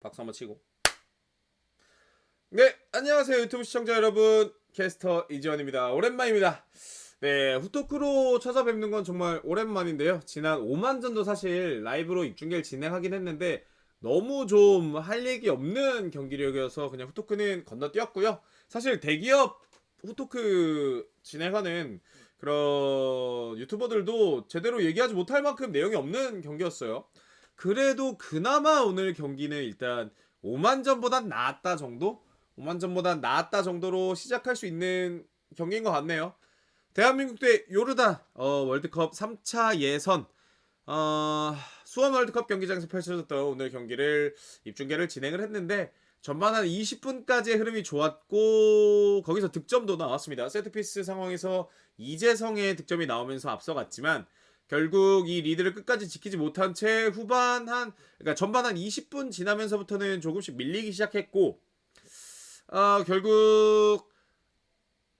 박수 한번 치고. 네, 안녕하세요 유튜브 시청자 여러분, 캐스터 이지원입니다. 오랜만입니다. 네, 후토크로 찾아뵙는 건 정말 오랜만인데요. 지난 5만전도 사실 라이브로 입중계를 진행하긴 했는데 너무 좀 할 얘기 없는 경기력이어서 그냥 후토크는 건너뛰었고요. 사실 대기업 후토크 진행하는 그런 유튜버들도 제대로 얘기하지 못할 만큼 내용이 없는 경기였어요. 그래도 그나마 오늘 경기는 일단 5만전보단 나았다 정도? 5만전보단 나았다 정도로 시작할 수 있는 경기인 것 같네요. 대한민국 대 요르단 월드컵 3차 예선 수원 월드컵 경기장에서 펼쳐졌던 오늘 경기를 입중계를 진행을 했는데 전반 한 20분까지의 흐름이 좋았고 거기서 득점도 나왔습니다. 세트피스 상황에서 이재성의 득점이 나오면서 앞서갔지만 결국 이 리드를 끝까지 지키지 못한 채 그러니까 전반 한 20분 지나면서부터는 조금씩 밀리기 시작했고 결국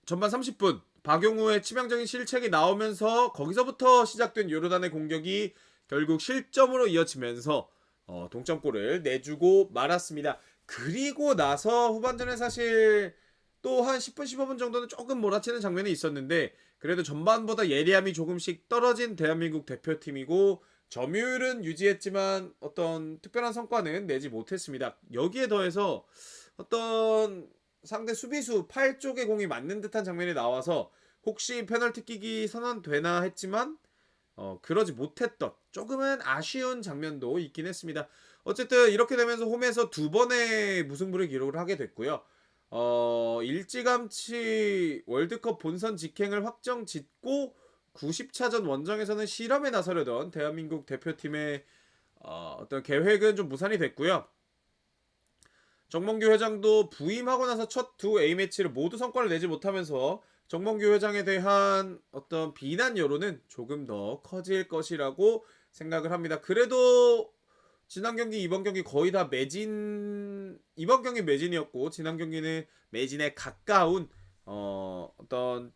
전반 30분 박용우의 치명적인 실책이 나오면서 거기서부터 시작된 요르단의 공격이 결국 실점으로 이어지면서 동점골을 내주고 말았습니다. 그리고 나서 후반전에 사실 또 한 10분 15분 정도는 조금 몰아치는 장면이 있었는데 그래도 전반보다 예리함이 조금씩 떨어진 대한민국 대표팀이고 점유율은 유지했지만 어떤 특별한 성과는 내지 못했습니다. 여기에 더해서 어떤 상대 수비수 팔 쪽에 공이 맞는 듯한 장면이 나와서 혹시 페널티킥이 선언되나 했지만 그러지 못했던 조금은 아쉬운 장면도 있긴 했습니다. 어쨌든 이렇게 되면서 홈에서 두 번의 무승부를 기록을 하게 됐고요. 일찌감치 월드컵 본선 직행을 확정 짓고 90차전 원정에서는 실험에 나서려던 대한민국 대표팀의 어떤 계획은 좀 무산이 됐고요. 정몽규 회장도 부임하고 나서 첫 두 A매치를 모두 성과를 내지 못하면서 정몽규 회장에 대한 어떤 비난 여론은 조금 더 커질 것이라고 생각을 합니다. 그래도 지난 경기, 이번 경기 거의 다 이번 경기 매진이었고 지난 경기는 매진에 가까운 어떤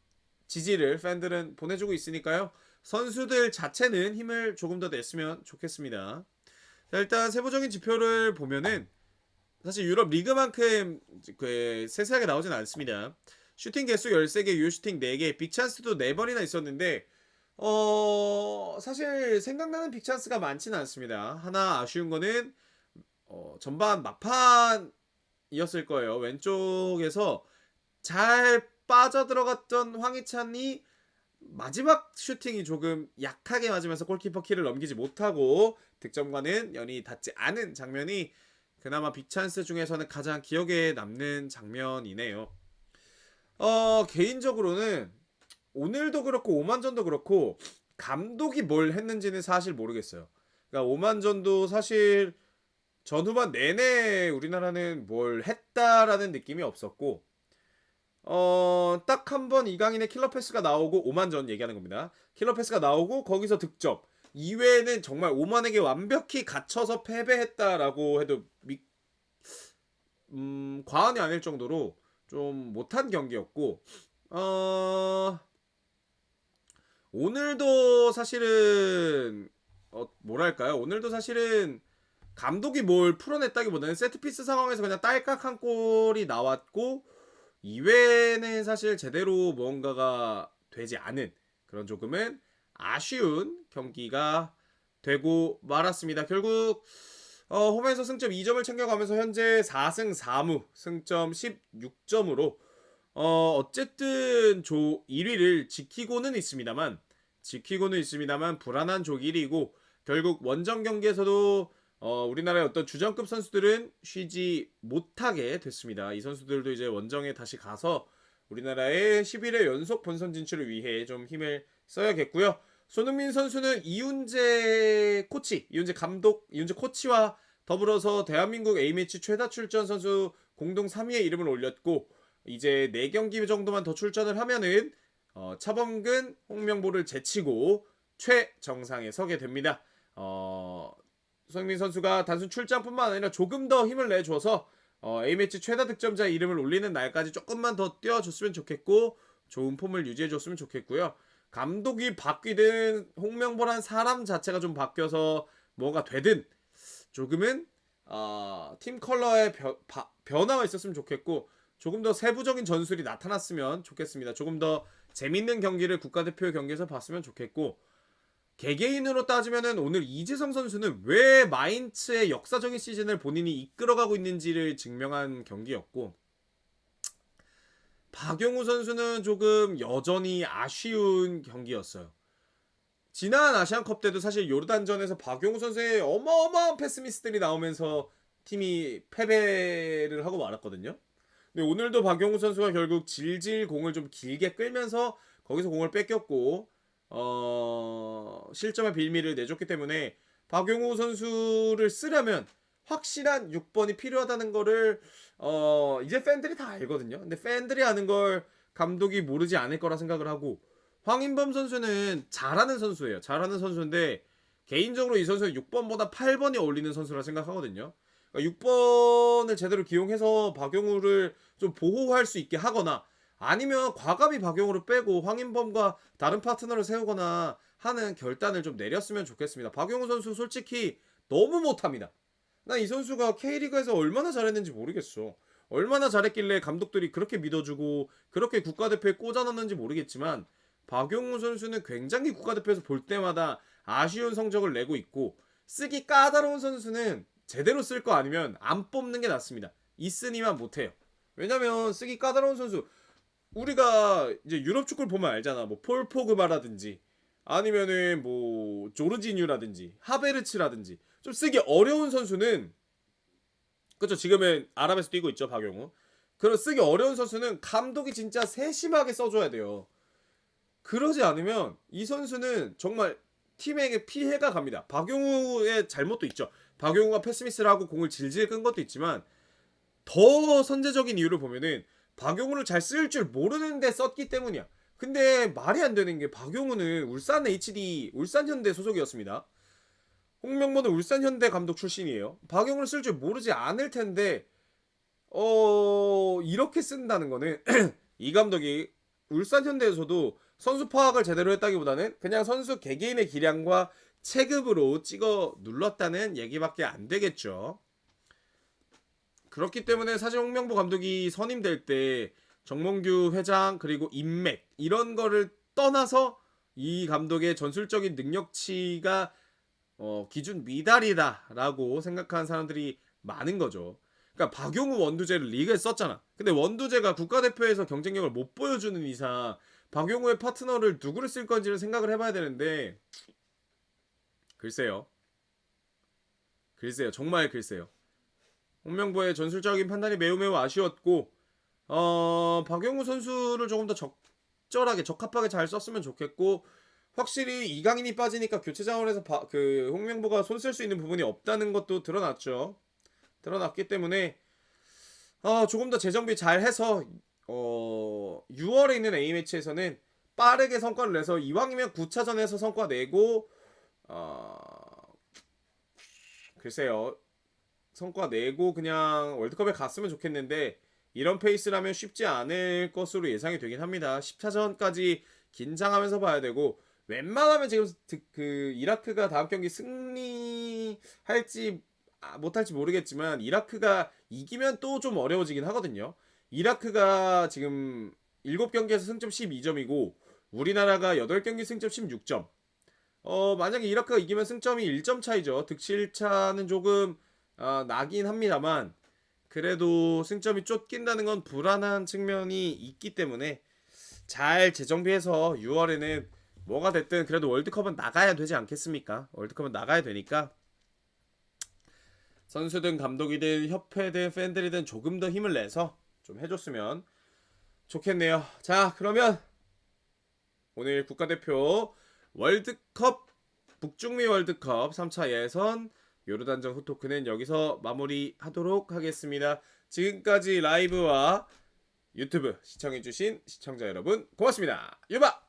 지지를 팬들은 보내주고 있으니까요. 선수들 자체는 힘을 조금 더 냈으면 좋겠습니다. 자, 일단 세부적인 지표를 보면은 사실 유럽 리그만큼 세세하게 나오진 않습니다. 슈팅 개수 13개, 유효슈팅 4개, 빅찬스도 4번이나 있었는데 사실 생각나는 빅찬스가 많지는 않습니다. 하나 아쉬운 거는 전반 막판이었을 거예요. 왼쪽에서 잘 빠져들어갔던 황희찬이 마지막 슈팅이 조금 약하게 맞으면서 골키퍼 키를 넘기지 못하고 득점과는 연이 닿지 않은 장면이 그나마 빅찬스 중에서는 가장 기억에 남는 장면이네요. 개인적으로는 오늘도 그렇고 오만전도 그렇고 감독이 뭘 했는지는 사실 모르겠어요. 그러니까 오만전도 사실 전후반 내내 우리나라는 뭘 했다라는 느낌이 없었고 딱 한 번 이강인의 킬러 패스가 나오고 오만전 얘기하는 겁니다. 킬러 패스가 나오고 거기서 득점 이외에는 정말 오만에게 완벽히 갇혀서 패배했다라고 해도 과언이 아닐 정도로 좀 못한 경기였고 오늘도 사실은 뭐랄까요? 오늘도 사실은 감독이 뭘 풀어냈다기보다는 세트피스 상황에서 그냥 딸깍 한 골이 나왔고 이외에는 사실 제대로 무언가가 되지 않은 그런 조금은 아쉬운 경기가 되고 말았습니다. 결국 홈에서 승점 2점을 챙겨가면서 현재 4승 4무 승점 16점으로 어쨌든 조 1위를 지키고는 있습니다만 불안한 조 1위고 결국 원정 경기에서도 우리나라의 어떤 주전급 선수들은 쉬지 못하게 됐습니다. 이 선수들도 이제 원정에 다시 가서 우리나라의 11회 연속 본선 진출을 위해 좀 힘을 써야겠고요. 손흥민 선수는 이훈재 감독, 이훈재 코치와 더불어서 대한민국 A매치 최다 출전 선수 공동 3위에 이름을 올렸고 이제 4경기 정도만 더 출전을 하면은 차범근, 홍명보를 제치고 최정상에 서게 됩니다. 손흥민 선수가 단순 출장뿐만 아니라 조금 더 힘을 내줘서 A매치 최다 득점자 이름을 올리는 날까지 조금만 더 뛰어줬으면 좋겠고 좋은 폼을 유지해줬으면 좋겠고요. 감독이 바뀌든 홍명보란 사람 자체가 좀 바뀌어서 뭐가 되든 조금은 팀 컬러의 변화가 있었으면 좋겠고 조금 더 세부적인 전술이 나타났으면 좋겠습니다. 조금 더 재밌는 경기를 국가대표 경기에서 봤으면 좋겠고 개개인으로 따지면은 오늘 이재성 선수는 왜 마인츠의 역사적인 시즌을 본인이 이끌어가고 있는지를 증명한 경기였고 박용우 선수는 조금 여전히 아쉬운 경기였어요. 지난 아시안컵 때도 사실 요르단전에서 박용우 선수의 어마어마한 패스미스들이 나오면서 팀이 패배를 하고 말았거든요. 근데 오늘도 박용우 선수가 결국 질질 공을 좀 길게 끌면서 거기서 공을 뺏겼고 실점의 빌미를 내줬기 때문에 박용우 선수를 쓰려면 확실한 6번이 필요하다는 거를 이제 팬들이 다 알거든요. 근데 팬들이 아는 걸 감독이 모르지 않을 거라 생각을 하고 황인범 선수는 잘하는 선수예요. 잘하는 선수인데 개인적으로 이 선수는 6번보다 8번이 어울리는 선수라 생각하거든요. 그러니까 6번을 제대로 기용해서 박용우를 좀 보호할 수 있게 하거나 아니면 과감히 박용우를 빼고 황인범과 다른 파트너를 세우거나 하는 결단을 좀 내렸으면 좋겠습니다. 박용우 선수 솔직히 너무 못합니다. 난 이 선수가 K리그에서 얼마나 잘했는지 모르겠어. 얼마나 잘했길래 감독들이 그렇게 믿어주고 그렇게 국가대표에 꽂아넣는지 모르겠지만 박용우 선수는 굉장히 국가대표에서 볼 때마다 아쉬운 성적을 내고 있고 쓰기 까다로운 선수는 제대로 쓸 거 아니면 안 뽑는 게 낫습니다. 있으니만 못해요. 왜냐면 쓰기 까다로운 선수 우리가 이제 유럽 축구를 보면 알잖아. 뭐 폴 포그바라든지 아니면은 뭐 조르지뉴라든지 하베르츠라든지 좀 쓰기 어려운 선수는 그렇죠. 지금은 아랍에서 뛰고 있죠. 박용우. 그런 쓰기 어려운 선수는 감독이 진짜 세심하게 써줘야 돼요. 그러지 않으면 이 선수는 정말 팀에게 피해가 갑니다. 박용우의 잘못도 있죠. 박용우가 패스미스를 하고 공을 질질 끈 것도 있지만 더 선제적인 이유를 보면은 박용우를 잘 쓸 줄 모르는데 썼기 때문이야. 근데 말이 안 되는 게 박용우는 울산 HD, 울산현대 소속이었습니다. 홍명보는 울산현대 감독 출신이에요. 박용우를 쓸 줄 모르지 않을 텐데 이렇게 쓴다는 거는 이 감독이 울산현대에서도 선수 파악을 제대로 했다기보다는 그냥 선수 개개인의 기량과 체급으로 찍어 눌렀다는 얘기밖에 안 되겠죠. 그렇기 때문에 사실 홍명보 감독이 선임될 때 정몽규 회장 그리고 인맥 이런 거를 떠나서 이 감독의 전술적인 능력치가 기준 미달이다라고 생각하는 사람들이 많은 거죠. 그러니까 박용우 원두재를 리그에 썼잖아. 근데 원두재가 국가대표에서 경쟁력을 못 보여주는 이상 박용우의 파트너를 누구를 쓸 건지를 생각을 해봐야 되는데 글쎄요. 정말 글쎄요. 홍명보의 전술적인 판단이 매우 아쉬웠고 박용우 선수를 조금 더 적절하게 적합하게 잘 썼으면 좋겠고 확실히 이강인이 빠지니까 교체 자원에서 홍명보가 손 쓸 수 있는 부분이 없다는 것도 드러났죠. 드러났기 때문에 조금 더 재정비 잘 해서 6월에 있는 A매치에서는 빠르게 성과를 내서 이왕이면 9차전에서 성과 내고 글쎄요. 성과 내고 그냥 월드컵에 갔으면 좋겠는데 이런 페이스라면 쉽지 않을 것으로 예상이 되긴 합니다. 10차전까지 긴장하면서 봐야 되고 웬만하면 지금 그 이라크가 다음 경기 승리할지 못할지 모르겠지만 이라크가 이기면 또 좀 어려워지긴 하거든요. 이라크가 지금 7경기에서 승점 12점이고 우리나라가 8경기 승점 16점. 만약에 이라크가 이기면 승점이 1점 차이죠. 득실차는 조금 나긴 합니다만 그래도 승점이 쫓긴다는 건 불안한 측면이 있기 때문에 잘 재정비해서 6월에는 뭐가 됐든 그래도 월드컵은 나가야 되지 않겠습니까? 월드컵은 나가야 되니까 선수든 감독이든 협회든 팬들이든 조금 더 힘을 내서 좀 해줬으면 좋겠네요. 자, 그러면 오늘 국가대표 월드컵 북중미 월드컵 3차 예선 요르단전 후토크는 여기서 마무리하도록 하겠습니다. 지금까지 라이브와 유튜브 시청해주신 시청자 여러분 고맙습니다. 유바!